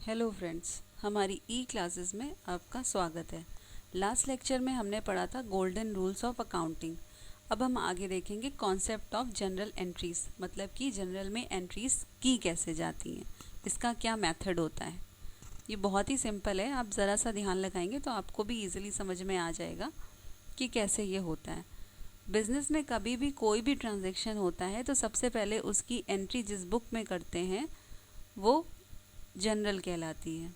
Hello friends, हमारी ई classes में आपका स्वागत है। लास्ट लेक्चर में हमने पढ़ा था गोल्डन रूल्स ऑफ अकाउंटिंग। अब हम आगे देखेंगे कॉन्सेप्ट ऑफ जनरल एंट्रीज, मतलब कि जनरल में एंट्रीज की कैसे जाती हैं, इसका क्या मेथड होता है। ये बहुत ही सिंपल है, आप ज़रा सा ध्यान लगाएंगे तो आपको भी इजीली समझ में आ जाएगा कि कैसे ये होता है। बिजनेस में कभी भी कोई भी ट्रांजैक्शन होता है तो सबसे पहले उसकी एंट्री जिस बुक में करते हैं वो जनरल कहलाती है।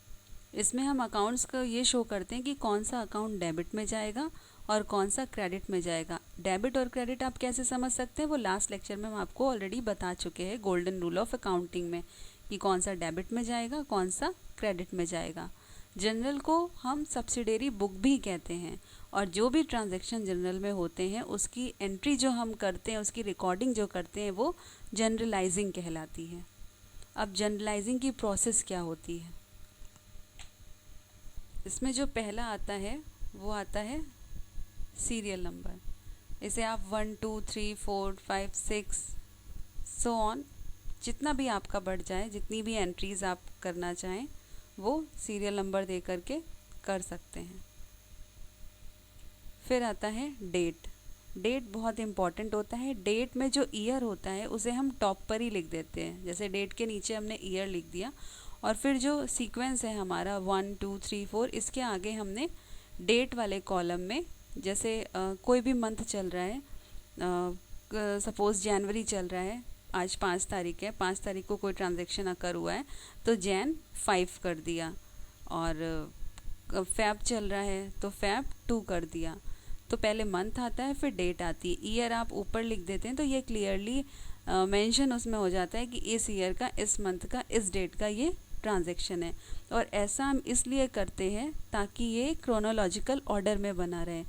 इसमें हम अकाउंट्स को ये शो करते हैं कि कौन सा अकाउंट डेबिट में जाएगा और कौन सा क्रेडिट में जाएगा। डेबिट और क्रेडिट आप कैसे समझ सकते हैं वो लास्ट लेक्चर में हम आपको ऑलरेडी बता चुके हैं गोल्डन रूल ऑफ अकाउंटिंग में, कि कौन सा डेबिट में जाएगा कौन सा क्रेडिट में जाएगा। जनरल को हम सब्सिडेरी बुक भी कहते हैं और जो भी ट्रांजैक्शन जनरल में होते हैं उसकी एंट्री जो हम करते हैं, उसकी रिकॉर्डिंग जो करते हैं वो जनरलाइजिंग कहलाती है। अब जनरलाइजिंग की प्रोसेस क्या होती है, इसमें जो पहला आता है वो आता है सीरियल नंबर। इसे आप 1 2 3 4 5 6 सो ऑन, जितना भी आपका बढ़ जाए, जितनी भी एंट्रीज आप करना चाहें वो सीरियल नंबर दे करके कर सकते हैं। फिर आता है डेट। डेट बहुत इंपॉर्टेंट होता है। डेट में जो ईयर होता है उसे हम टॉप पर ही लिख देते हैं, जैसे डेट के नीचे हमने ईयर लिख दिया और फिर जो सीक्वेंस है हमारा 1 2 3 4, इसके आगे हमने डेट वाले कॉलम में, जैसे कोई भी मंथ चल रहा है, सपोज जनवरी चल रहा है, आज 5 तारीख है, 5 तारीख को कोई ट्रांजैक्शन अकर हुआ है तो जैन 5 कर दिया, और फैब चल रहा है तो फैब 2 कर दिया। तो पहले मंथ आता है फिर डेट आती है, ईयर आप ऊपर लिख देते हैं तो ये क्लियरली मेंशन उसमें हो जाता है कि इस ईयर का, इस मंथ का, इस डेट का ये ट्रांजैक्शन है। और ऐसा हम इसलिए करते हैं ताकि ये क्रोनोलॉजिकल ऑर्डर में बना रहे,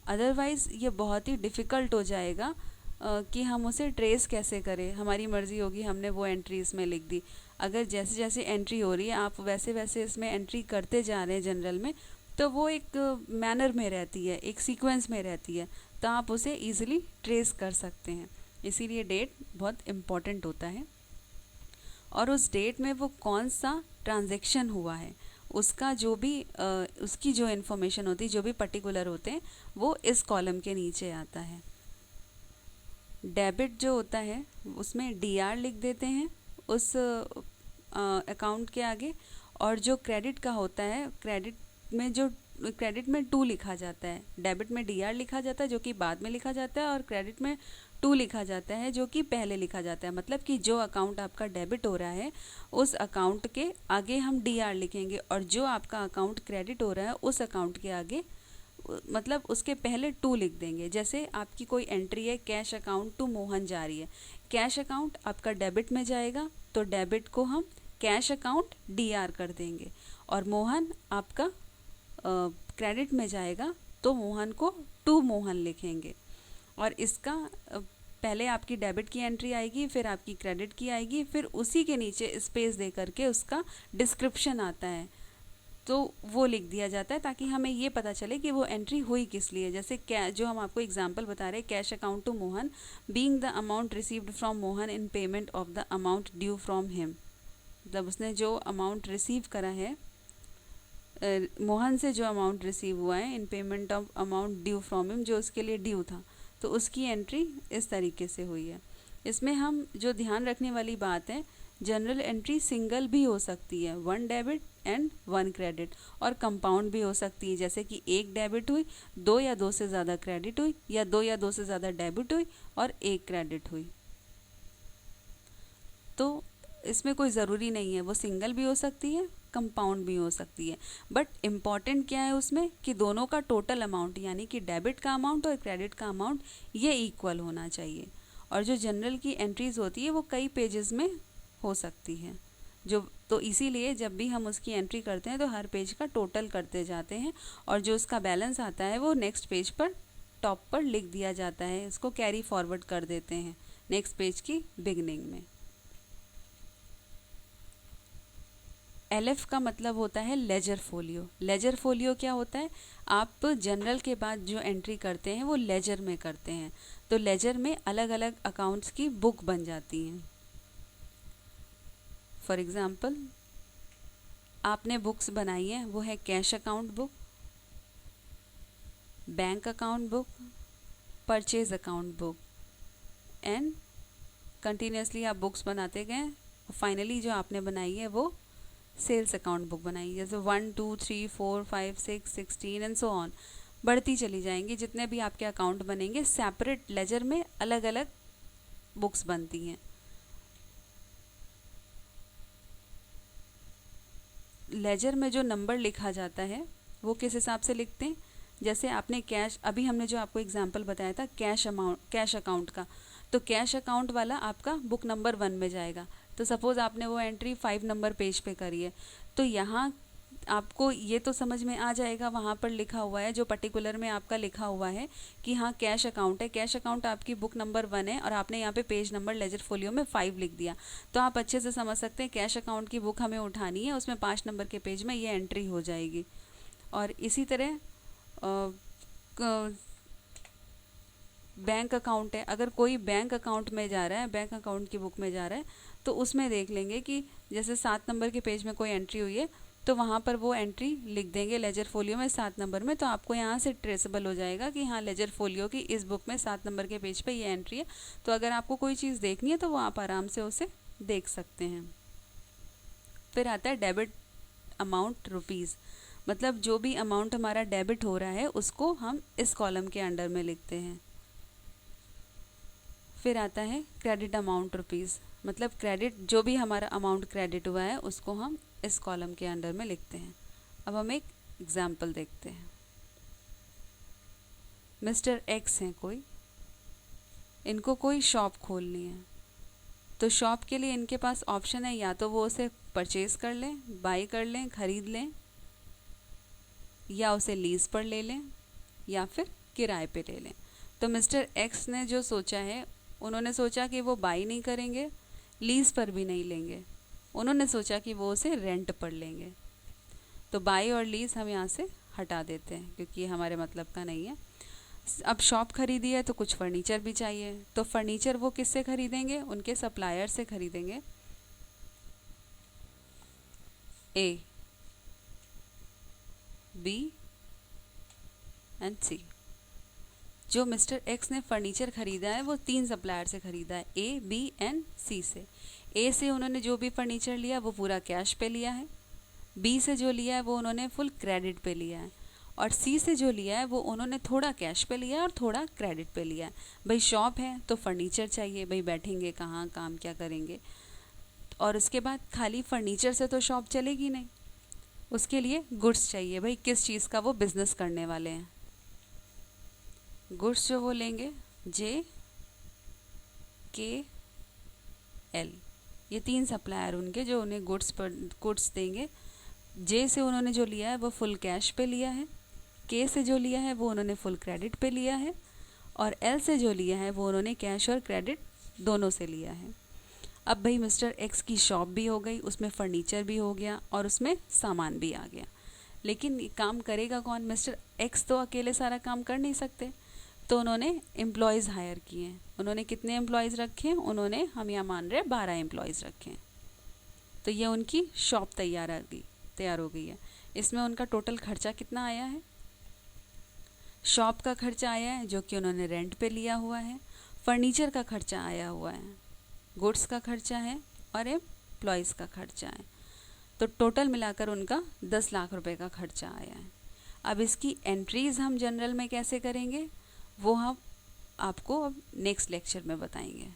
अदरवाइज़ ये बहुत ही डिफ़िकल्ट हो जाएगा कि हम उसे ट्रेस कैसे करें। हमारी मर्ज़ी होगी, हमने वो एंट्री इसमें लिख दी, अगर जैसे जैसे एंट्री हो रही है आप वैसे वैसे इसमें एंट्री करते जा रहे हैं जनरल में, तो वो एक मैनर में रहती है, एक सीक्वेंस में रहती है, तो आप उसे ईजिली ट्रेस कर सकते हैं। इसीलिए डेट बहुत इम्पॉर्टेंट होता है। और उस डेट में वो कौन सा ट्रांजैक्शन हुआ है उसका जो भी उसकी जो इन्फॉर्मेशन होती है, जो भी पर्टिकुलर होते हैं, वो इस कॉलम के नीचे आता है। डेबिट जो होता है उसमें डीआर लिख देते हैं उस अकाउंट के आगे, और जो क्रेडिट का होता है, क्रेडिट में 2 लिखा जाता है। डेबिट में डीआर लिखा जाता है जो कि बाद में लिखा जाता है, और क्रेडिट में 2 लिखा जाता है जो कि पहले लिखा जाता है। मतलब कि जो अकाउंट आपका डेबिट हो रहा है उस अकाउंट के आगे हम डीआर लिखेंगे, और जो आपका अकाउंट क्रेडिट हो रहा है उस अकाउंट के आगे, मतलब उसके पहले 2 लिख देंगे। जैसे आपकी कोई एंट्री है, कैश अकाउंट टू मोहन जा रही है, कैश अकाउंट आपका डेबिट में जाएगा तो डेबिट को हम कैश अकाउंट डीआर कर देंगे, और मोहन आपका क्रेडिट में जाएगा तो मोहन को टू मोहन लिखेंगे। और इसका पहले आपकी डेबिट की एंट्री आएगी, फिर आपकी क्रेडिट की आएगी, फिर उसी के नीचे स्पेस दे करके उसका डिस्क्रिप्शन आता है तो वो लिख दिया जाता है, ताकि हमें ये पता चले कि वो एंट्री हुई किस लिए। जैसे क्या, जो हम आपको एग्जांपल बता रहे हैं, cash account to Mohan being the amount received from Mohan in payment of the amount due from him. मतलब उसने जो अमाउंट रिसीव करा है, मोहन से जो अमाउंट रिसीव हुआ है इन payment of amount due from him, जो उसके लिए ड्यू था, तो उसकी एंट्री इस तरीके से हुई है। इसमें हम जो ध्यान रखने वाली बात है, जनरल एंट्री सिंगल भी हो सकती है, 1 डेबिट एंड 1 क्रेडिट, और कंपाउंड भी हो सकती है, जैसे कि 1 डेबिट हुई, 2 या 2 से ज़्यादा क्रेडिट हुई, या 2 या 2 से ज़्यादा डेबिट हुई और 1 क्रेडिट हुई। तो इसमें कोई ज़रूरी नहीं है, वो सिंगल भी हो सकती है, कंपाउंड भी हो सकती है। बट इम्पॉर्टेंट क्या है उसमें कि दोनों का टोटल अमाउंट, यानी कि डेबिट का अमाउंट और क्रेडिट का अमाउंट, ये इक्वल होना चाहिए। और जो जनरल की एंट्रीज होती है वो कई पेजेस में हो सकती है, जो तो इसीलिए जब भी हम उसकी एंट्री करते हैं तो हर पेज का टोटल करते जाते हैं, और जो उसका बैलेंस आता है वो नेक्स्ट पेज पर टॉप पर लिख दिया जाता है, इसको कैरी फॉरवर्ड कर देते हैं नेक्स्ट पेज की बिगनिंग में। एलएफ का मतलब होता है लेजर फोलियो। लेजर फोलियो क्या होता है, आप जनरल के बाद जो एंट्री करते हैं वो लेजर में करते हैं, तो लेजर में अलग अलग अकाउंट्स की बुक बन जाती हैं। फॉर एग्जाम्पल आपने बुक्स बनाई है वो है cash account book, bank account book, purchase account book, and continuously आप बुक्स बनाते गए। फाइनली जो आपने बनाई है वो सेल्स अकाउंट बुक बनाई, जैसे 1 2 3 4 5 6 16 एंड सो ऑन बढ़ती चली जाएंगी। जितने भी आपके अकाउंट बनेंगे सेपरेट लेजर में अलग अलग बुक्स बनती हैं। लेजर में जो नंबर लिखा जाता है वो किस हिसाब से लिखते हैं, जैसे आपने कैश, अभी हमने जो आपको एग्जांपल बताया था कैश अकाउंट का, तो कैश अकाउंट वाला आपका बुक नंबर 1 में जाएगा। तो सपोज आपने वो एंट्री 5 नंबर पेज पे करी है, तो यहाँ आपको ये तो समझ में आ जाएगा, वहाँ पर लिखा हुआ है जो पर्टिकुलर में आपका लिखा हुआ है कि हाँ कैश अकाउंट है, कैश अकाउंट आपकी बुक नंबर 1 है और आपने यहाँ पे पेज नंबर लेजर फोलियो में 5 लिख दिया, तो आप अच्छे से समझ सकते हैं कैश अकाउंट की बुक हमें उठानी है, उसमें 5 नंबर के पेज में ये एंट्री हो जाएगी। और इसी तरह बैंक अकाउंट है, अगर कोई बैंक अकाउंट में जा रहा है, बैंक अकाउंट की बुक में जा रहा है, तो उसमें देख लेंगे कि जैसे 7 नंबर के पेज में कोई एंट्री हुई है तो वहाँ पर वो एंट्री लिख देंगे लेजर फोलियो में 7 नंबर में, तो आपको यहाँ से ट्रेसेबल हो जाएगा कि हाँ लेजर फोलियो की इस बुक में 7 नंबर के पेज पे ये एंट्री है। तो अगर आपको कोई चीज़ देखनी है तो वो आप आराम से उसे देख सकते हैं। फिर आता है डेबिट अमाउंट रुपीज़, मतलब जो भी अमाउंट हमारा डेबिट हो रहा है उसको हम इस कॉलम के अंडर में लिखते हैं। फिर आता है क्रेडिट अमाउंट रुपीज़, मतलब क्रेडिट जो भी हमारा अमाउंट क्रेडिट हुआ है उसको हम इस कॉलम के अंडर में लिखते हैं। अब हम एक एग्जाम्पल देखते हैं। मिस्टर एक्स हैं कोई, इनको कोई शॉप खोलनी है, तो शॉप के लिए इनके पास ऑप्शन है या तो वो उसे परचेज कर लें, बाई कर लें, खरीद लें, या उसे लीज पर ले लें, या फिर किराए पे ले लें। तो मिस्टर एक्स ने जो सोचा है, उन्होंने सोचा कि वो बाई नहीं करेंगे, लीज पर भी नहीं लेंगे, उन्होंने सोचा कि वो उसे रेंट पर लेंगे। तो बाई और लीज हम यहाँ से हटा देते हैं क्योंकि ये हमारे मतलब का नहीं है। अब शॉप खरीदी है तो कुछ फर्नीचर भी चाहिए, तो फर्नीचर वो किससे खरीदेंगे, उनके सप्लायर से खरीदेंगे। ए, बी एंड सी। जो मिस्टर एक्स ने फर्नीचर खरीदा है वो 3 सप्लायर से खरीदा है, ए, बी एंड सी से। ए से उन्होंने जो भी फर्नीचर लिया वो पूरा कैश पे लिया है, बी से जो लिया है वो उन्होंने फुल क्रेडिट पे लिया है, और सी से जो लिया है वो उन्होंने थोड़ा कैश पे लिया है और थोड़ा क्रेडिट पे लिया है। भाई शॉप है तो फर्नीचर चाहिए, भाई बैठेंगे कहाँ, काम क्या करेंगे, और उसके बाद खाली फर्नीचर से तो शॉप चलेगी नहीं, उसके लिए गुड्स चाहिए। भाई किस चीज़ का वो बिजनेस करने वाले हैं, गुड्स जो वो लेंगे जे, के, एल, ये 3 सप्लायर उनके जो उन्हें गुड्स देंगे। जे से उन्होंने जो लिया है वो फुल कैश पे लिया है, के से जो लिया है वो उन्होंने फुल क्रेडिट पे लिया है, और एल से जो लिया है वो उन्होंने कैश और क्रेडिट दोनों से लिया है। अब भाई मिस्टर एक्स की शॉप भी हो गई, उसमें फर्नीचर भी हो गया और उसमें सामान भी आ गया, लेकिन काम करेगा कौन, मिस्टर एक्स तो अकेले सारा काम कर नहीं सकते, तो उन्होंने एम्प्लॉयज़ हायर किए हैं। उन्होंने कितने एम्प्लॉयज़ रखे हैं, उन्होंने हम यहाँ मान रहे 12 एम्प्लॉयज़ रखे हैं। तो ये उनकी शॉप तैयार हो गई है। इसमें उनका टोटल खर्चा कितना आया है, शॉप का खर्चा आया है जो कि उन्होंने रेंट पे लिया हुआ है, फर्नीचर का खर्चा आया हुआ है, गुड्स का खर्चा है और एम्प्लॉयज़ का खर्चा है। तो टोटल मिलाकर उनका 10 लाख रुपए का खर्चा आया है। अब इसकी एंट्रीज़ हम जनरल में कैसे करेंगे वो हम आपको अब नेक्स्ट लेक्चर में बताएंगे।